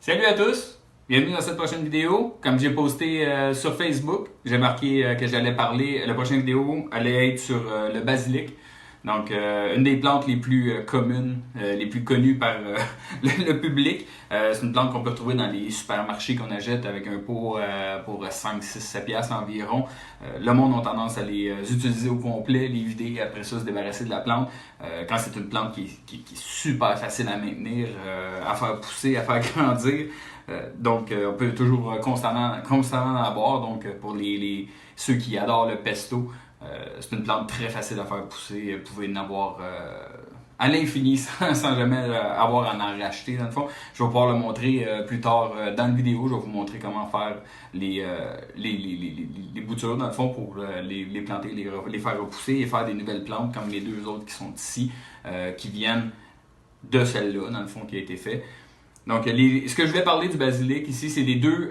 Salut à tous! Bienvenue dans cette prochaine vidéo. Comme j'ai posté sur Facebook, j'ai marqué que j'allais parler, la prochaine vidéo allait être sur le basilic. Donc, une des plantes les plus communes, les plus connues par le public. C'est une plante qu'on peut retrouver dans les supermarchés qu'on achète avec un pot pour 5, 6, 7 piastres environ. Le monde a tendance à les utiliser au complet, les vider, après ça se débarrasser de la plante. Quand c'est une plante qui est super facile à maintenir, à faire pousser, à faire grandir. Donc, on peut toujours constamment en avoir. Donc, pour ceux qui adorent le pesto, c'est une plante très facile à faire pousser. Vous pouvez en avoir à l'infini sans jamais avoir à en racheter, dans le fond. Je vais pouvoir le montrer plus tard dans la vidéo. Je vais vous montrer comment faire les boutures, dans le fond, pour les planter, les faire repousser et faire des nouvelles plantes, comme les deux autres qui sont ici, qui viennent de celle-là, dans le fond, qui a été fait. Donc, ce que je voulais parler du basilic ici, c'est les deux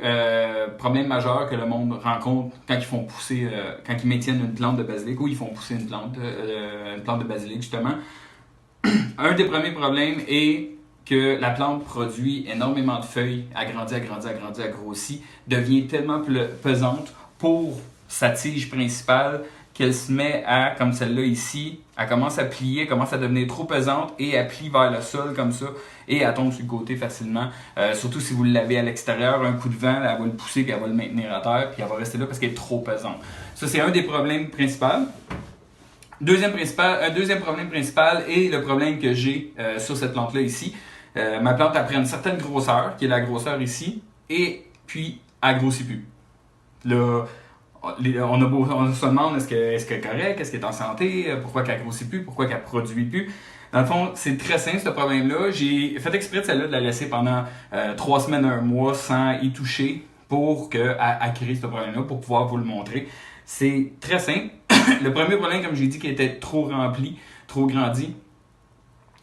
problèmes majeurs que le monde rencontre quand ils font pousser, quand ils maintiennent une plante de basilic ou ils font pousser une plante de basilic, justement. Un des premiers problèmes est que la plante produit énormément de feuilles, agrandit, grossit, devient tellement pesante pour sa tige principale qu'elle se met à, comme celle-là ici, elle commence à plier, commence à devenir trop pesante et elle plie vers le sol comme ça et elle tombe sur le côté facilement. Surtout si vous l'avez à l'extérieur, un coup de vent, elle va le pousser puis elle va le maintenir à terre puis elle va rester là parce qu'elle est trop pesante. Ça, c'est un des problèmes principaux. Deuxième problème principal est le problème que j'ai sur cette plante-là ici. Ma plante a pris une certaine grosseur, qui est la grosseur ici, et puis elle grossit plus. Là, on se demande est-ce qu'elle est correcte, est-ce qu'elle est en santé, pourquoi qu'elle grossit plus, pourquoi qu'elle produit plus. Dans le fond, c'est très simple ce problème-là. J'ai fait exprès de celle-là de la laisser pendant 3 semaines, 1 mois sans y toucher pour qu'elle crée ce problème-là, pour pouvoir vous le montrer. C'est très simple. Le premier problème, comme j'ai dit, qui était trop rempli, trop grandi,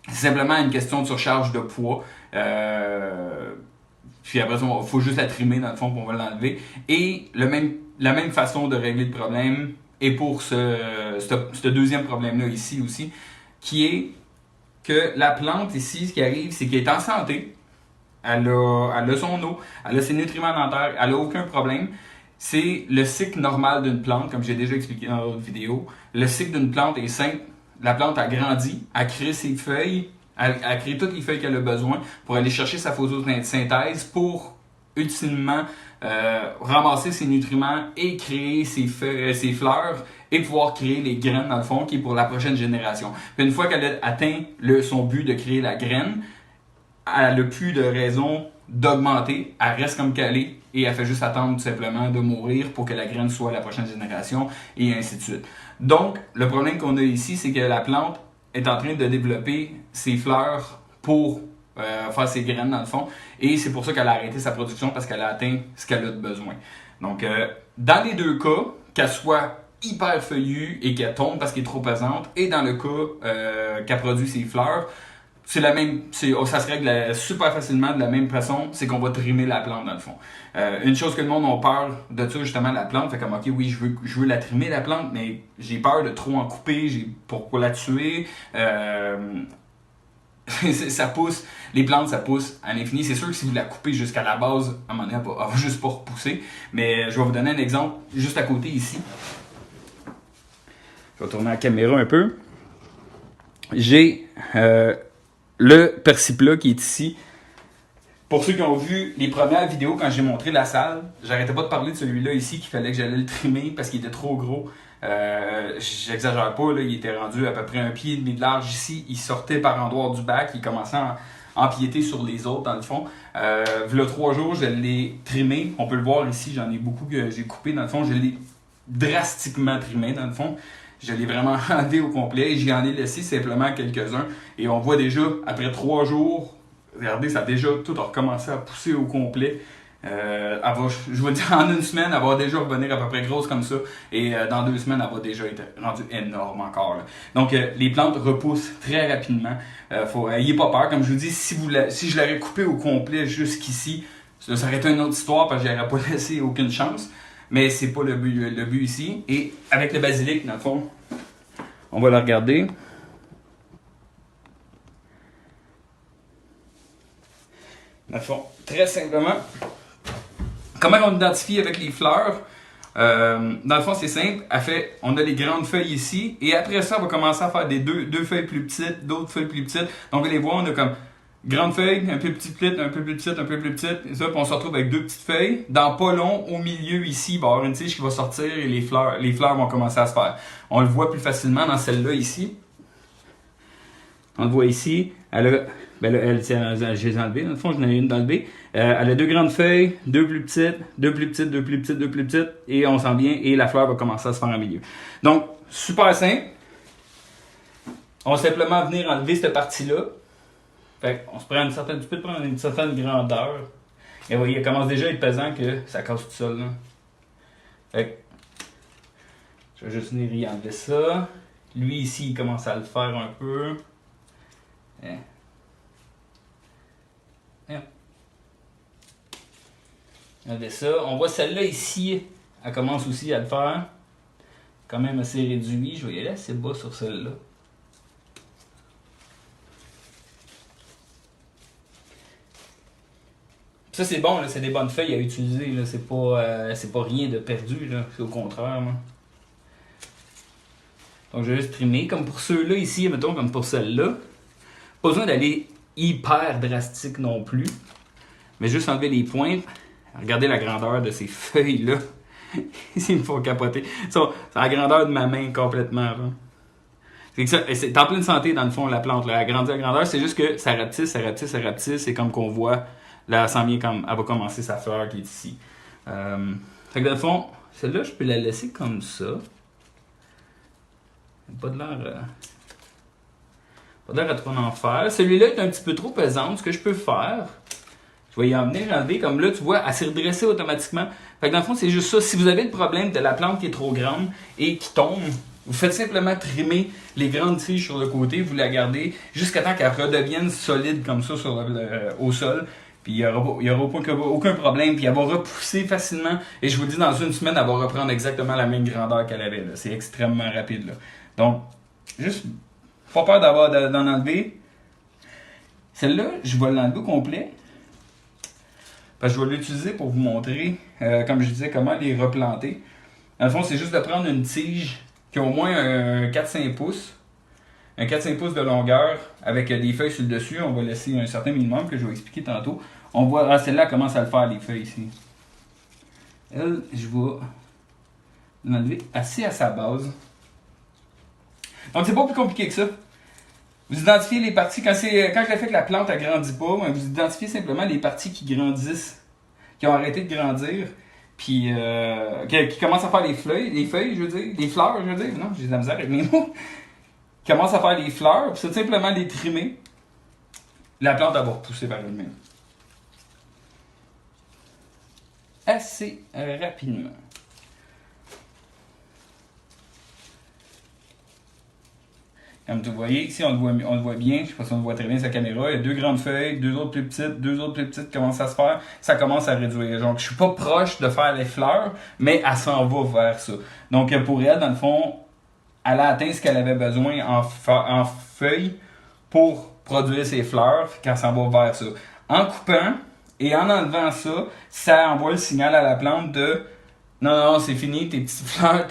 c'est simplement une question de surcharge de poids. Puis après ça, il faut juste la trimer dans le fond, puis on va l'enlever. Et la même façon de régler le problème est pour ce deuxième problème-là ici aussi, qui est que la plante ici, ce qui arrive, c'est qu'elle est en santé. Elle a son eau, elle a ses nutriments dans terre, elle n'a aucun problème. C'est le cycle normal d'une plante, comme j'ai déjà expliqué dans d'autres vidéos. Le cycle d'une plante est simple. La plante a grandi, a créé ses feuilles, a créé toutes les feuilles qu'elle a besoin pour aller chercher sa photosynthèse pour ultimement ramasser ses nutriments et créer ses fleurs et pouvoir créer les graines dans le fond qui est pour la prochaine génération. Puis une fois qu'elle a atteint son but de créer la graine, elle n'a plus de raison d'augmenter, elle reste comme qu'elle est et elle fait juste attendre tout simplement de mourir pour que la graine soit la prochaine génération et ainsi de suite. Donc, le problème qu'on a ici, c'est que la plante est en train de développer ses fleurs pour faire ses graines dans le fond et c'est pour ça qu'elle a arrêté sa production parce qu'elle a atteint ce qu'elle a de besoin. Donc, dans les deux cas, qu'elle soit hyper feuillue et qu'elle tombe parce qu'elle est trop pesante et dans le cas qu'elle produit ses fleurs, c'est la même, ça se règle super facilement de la même façon, c'est qu'on va trimer la plante dans le fond. Une chose que le monde a peur de ça justement, la plante, fait comme ok oui je veux la trimer la plante, mais j'ai peur de trop en couper, pour la tuer. Ça pousse, les plantes ça pousse à l'infini. C'est sûr que si vous la coupez jusqu'à la base, à un moment donné, elle va juste pas repousser. Mais je vais vous donner un exemple juste à côté ici. Je vais tourner la caméra un peu. J'ai le persiplat qui est ici. Pour ceux qui ont vu les premières vidéos quand j'ai montré la salle, j'arrêtais pas de parler de celui-là ici qu'il fallait que j'allais le trimer parce qu'il était trop gros. J'exagère pas, là, il était rendu à peu près 1,5 pied de large ici. Il sortait par endroits du bac, il commençait à empiéter sur les autres dans le fond. V'là 3 jours, je l'ai trimé. On peut le voir ici, j'en ai beaucoup que j'ai coupé dans le fond. Je l'ai drastiquement trimé dans le fond. Je l'ai vraiment rendu au complet et j'en ai laissé simplement quelques-uns. Et on voit déjà, après 3 jours, regardez, ça a déjà tout recommencé à pousser au complet. Je vais dire, en 1 semaine, elle va déjà revenir à peu près grosse comme ça. Et dans 2 semaines, elle va déjà être rendue énorme encore. Là. Donc, les plantes repoussent très rapidement. Ayez pas peur. Comme je vous dis, si je l'aurais coupé au complet jusqu'ici, ça aurait été une autre histoire parce que je n'aurais pas laissé aucune chance. Mais c'est pas le but ici. Et avec le basilic, dans le fond, on va le regarder. Dans le fond, très simplement, comment on identifie avec les fleurs? Dans le fond, c'est simple. On a les grandes feuilles ici. Et après ça, on va commencer à faire des deux feuilles plus petites, d'autres feuilles plus petites. Donc, vous allez voir, on a comme grande feuille, un peu plus petite, un peu plus petite, un peu plus petite. Et ça, puis on se retrouve avec deux petites feuilles. Dans pas long, au milieu ici, il va y avoir une tige qui va sortir et les fleurs vont commencer à se faire. On le voit plus facilement dans celle-là ici. On le voit ici. Je les ai enlevées. Dans le fond, j'en ai une d'enlever. Elle a deux grandes feuilles, deux plus petites, deux plus petites, deux plus petites, deux plus petites. Et on sent bien. Et la fleur va commencer à se faire en milieu. Donc, super simple. On va simplement venir enlever cette partie-là. Fait on se prend tu peux te prendre une certaine grandeur. Et vous voyez, elle commence déjà à être pesant que ça casse tout seul. Là. Fait je vais juste venir y enlever ça. Lui ici, il commence à le faire un peu. Enlever ça. On voit celle-là ici, elle commence aussi à le faire. Quand même assez réduit. Je vais y aller assez bas sur celle-là. Ça c'est bon, là, c'est des bonnes feuilles à utiliser. Là. C'est pas rien de perdu. Là. C'est au contraire. Là. Donc je vais juste trimer. Comme pour ceux-là ici, mettons comme pour celle-là. Pas besoin d'aller hyper drastique non plus. Mais juste enlever les pointes. Regardez la grandeur de ces feuilles-là. Ils me font capoter. C'est la grandeur de ma main complètement. Là. C'est en pleine santé dans le fond la plante. Là. Elle grandit à grandeur. C'est juste que ça rapetisse, ça rapetisse, ça rapetisse. C'est comme qu'on voit. Là, elle va commencer sa fleur qui est ici. Fait que dans le fond, celle-là, je peux la laisser comme ça. Pas de l'air... Pas d'air à trop en faire. Celui-là est un petit peu trop pesant. Ce que je peux faire, je vais y en venir enlever. Comme là, tu vois, elle s'est redressée automatiquement. Fait que dans le fond, c'est juste ça. Si vous avez le problème de la plante qui est trop grande et qui tombe, vous faites simplement trimer les grandes tiges sur le côté. Vous la gardez jusqu'à temps qu'elle redevienne solide comme ça au sol. Puis il n'y aura aucun problème. Puis elle va repousser facilement. Et je vous dis, dans une semaine, elle va reprendre exactement la même grandeur qu'elle avait. Là. C'est extrêmement rapide. Là. Donc, juste, pas peur d'en enlever. Celle-là, je vais l'enlever au complet. Parce que je vais l'utiliser pour vous montrer, comme je disais, comment les replanter. Dans le fond, c'est juste de prendre une tige qui a au moins un 4-5 pouces. Un 4-5 pouces de longueur avec des feuilles sur le dessus. On va laisser un certain minimum que je vais expliquer tantôt. On voit, celle-là commence à le faire, les feuilles ici. Elle, je vais l'enlever assez à sa base. Donc, c'est pas plus compliqué que ça. Vous identifiez les parties, quand je l'ai fait que la plante ne grandit pas, vous identifiez simplement les parties qui grandissent, qui ont arrêté de grandir, puis qui commencent à faire les feuilles, je veux dire, les fleurs, je veux dire. Non, j'ai de la misère avec mes mots. Commence à faire les fleurs, puis c'est simplement les trimer. La plante va repousser par elle-même. Assez rapidement. Comme vous voyez, ici on le voit bien, je ne sais pas si on le voit très bien sa caméra, il y a deux grandes feuilles, deux autres plus petites commencent à se faire, ça commence à réduire. Donc je ne suis pas proche de faire les fleurs, mais elle s'en va vers ça. Donc pour elle, dans le fond, elle a atteint ce qu'elle avait besoin en feuilles pour produire ses fleurs quand elle s'en va vers ça. En coupant et en enlevant ça, ça envoie le signal à la plante de non, c'est fini, tes petites fleurs,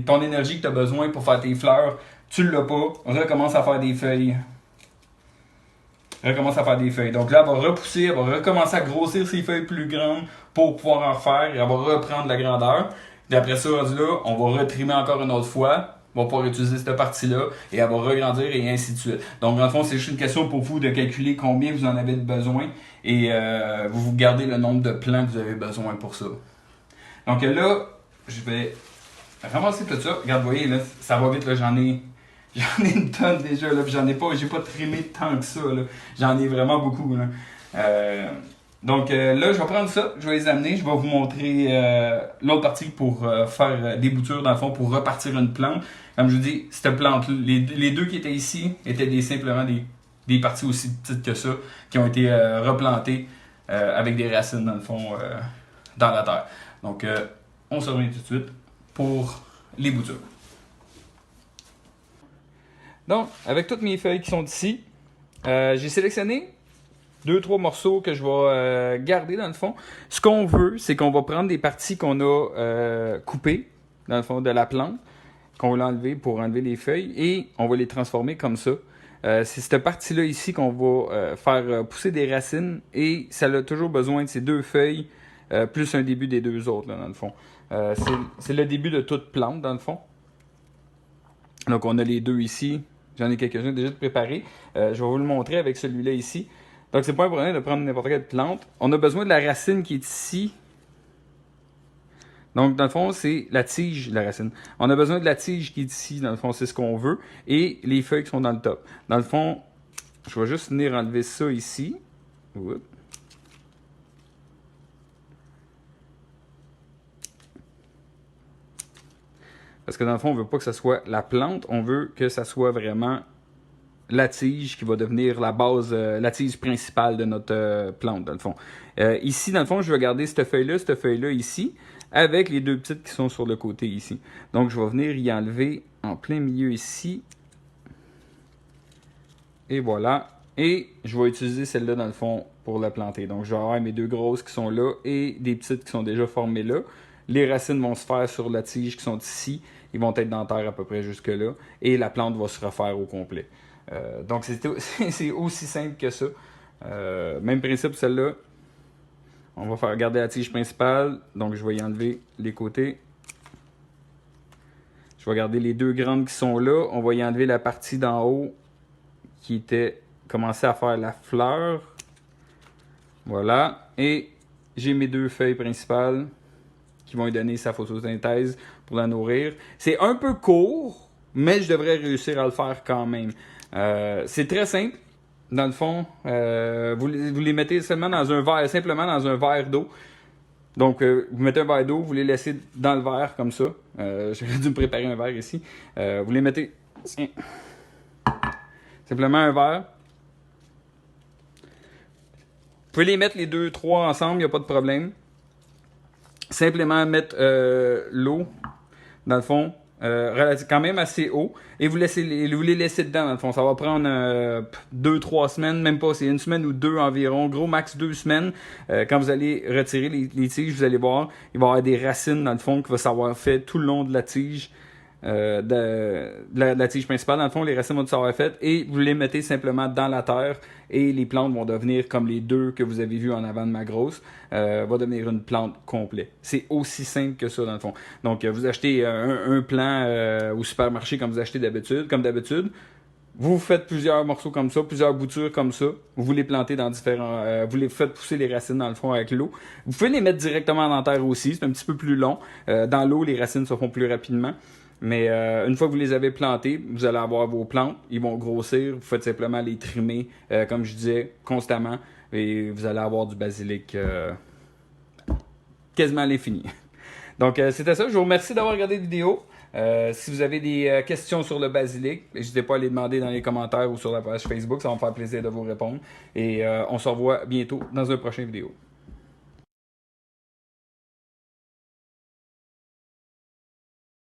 ton énergie que tu as besoin pour faire tes fleurs, tu l'as pas, recommence à faire des feuilles. Donc là, elle va repousser, elle va recommencer à grossir ses feuilles plus grandes pour pouvoir en refaire et elle va reprendre la grandeur. Et après ça, là, on va retrimer encore une autre fois. On va pouvoir utiliser cette partie-là et elle va regrandir et ainsi de suite. Donc, dans le fond, c'est juste une question pour vous de calculer combien vous en avez de besoin et vous gardez le nombre de plants que vous avez besoin pour ça. Donc là, je vais ramasser tout ça. Regarde, vous voyez, là, ça va vite, là, j'en ai une tonne déjà, là, puis j'ai pas trimé tant que ça, là. J'en ai vraiment beaucoup, là. Donc là, je vais prendre ça, je vais les amener, je vais vous montrer l'autre partie pour faire des boutures, dans le fond, pour repartir une plante. Comme je vous dis, cette plante, les deux qui étaient ici étaient simplement des parties aussi petites que ça, qui ont été replantées avec des racines, dans le fond, dans la terre. Donc, on se revient tout de suite pour les boutures. Donc, avec toutes mes feuilles qui sont ici, j'ai sélectionné 2-3 morceaux que je vais garder dans le fond. Ce qu'on veut, c'est qu'on va prendre des parties qu'on a coupées, dans le fond, de la plante, qu'on va enlever pour enlever les feuilles, et on va les transformer comme ça. C'est cette partie-là ici qu'on va faire pousser des racines, et ça a toujours besoin de ces 2 feuilles, plus un début des 2 autres, là, dans le fond. C'est le début de toute plante, dans le fond. Donc, on a les 2 ici. J'en ai quelques-uns déjà de préparés. Je vais vous le montrer avec celui-là ici. Donc, c'est pas un problème de prendre n'importe quelle plante. On a besoin de la racine qui est ici. Donc, dans le fond, c'est la tige, la racine. On a besoin de la tige qui est ici. Dans le fond, c'est ce qu'on veut. Et les feuilles qui sont dans le top. Dans le fond, je vais juste venir enlever ça ici. Oups. Parce que dans le fond, on ne veut pas que ce soit la plante. On veut que ça soit vraiment la tige qui va devenir la base, la tige principale de notre plante, dans le fond. Ici, dans le fond, je vais garder cette feuille-là ici, avec les 2 petites qui sont sur le côté ici. Donc, je vais venir y enlever en plein milieu ici. Et voilà. Et je vais utiliser celle-là, dans le fond, pour la planter. Donc, je vais avoir mes 2 grosses qui sont là et des petites qui sont déjà formées là. Les racines vont se faire sur la tige qui sont ici. Ils vont être dans la terre à peu près jusque-là. Et la plante va se refaire au complet. Donc, c'est aussi simple que ça. Même principe, celle-là. On va faire garder la tige principale. Donc, je vais y enlever les côtés. Je vais garder les 2 grandes qui sont là. On va y enlever la partie d'en haut qui était commencé à faire la fleur. Voilà. Et j'ai mes 2 feuilles principales qui vont lui donner sa photosynthèse pour la nourrir. C'est un peu court, mais je devrais réussir à le faire quand même. C'est très simple. Dans le fond, vous les mettez seulement dans un verre, simplement dans un verre d'eau. Donc, vous mettez un verre d'eau, vous les laissez dans le verre comme ça. J'aurais dû me préparer un verre ici. Vous les mettez simplement un verre. Vous pouvez les mettre les 2-3 ensemble, il n'y a pas de problème. Simplement mettre l'eau, dans le fond, quand même assez haut, et vous les laissez dedans, dans le fond. Ça va prendre 2-3 semaines, même pas, c'est 1 semaine ou 2 environ, gros max 2 semaines. Quand vous allez retirer les tiges, vous allez voir, il va y avoir des racines, dans le fond, qui va s'avoir fait tout le long de la tige. De la tige principale, dans le fond, les racines vont s'avoir faites, et vous les mettez simplement dans la terre, et les plantes vont devenir comme les 2 que vous avez vu en avant de ma grosse, va devenir une plante complète. C'est aussi simple que ça, dans le fond. Donc, vous achetez un plant au supermarché comme vous achetez d'habitude, vous faites plusieurs morceaux comme ça, plusieurs boutures comme ça, vous les plantez dans différents... vous les faites pousser les racines dans le fond avec l'eau. Vous pouvez les mettre directement dans la terre aussi, c'est un petit peu plus long. Dans l'eau, les racines se font plus rapidement. Mais une fois que vous les avez plantés, vous allez avoir vos plantes, ils vont grossir, vous faites simplement les trimer, comme je disais, constamment, et vous allez avoir du basilic quasiment à l'infini. Donc, c'était ça. Je vous remercie d'avoir regardé la vidéo. Si vous avez des questions sur le basilic, n'hésitez pas à les demander dans les commentaires ou sur la page Facebook, ça va me faire plaisir de vous répondre. Et on se revoit bientôt dans une prochaine vidéo.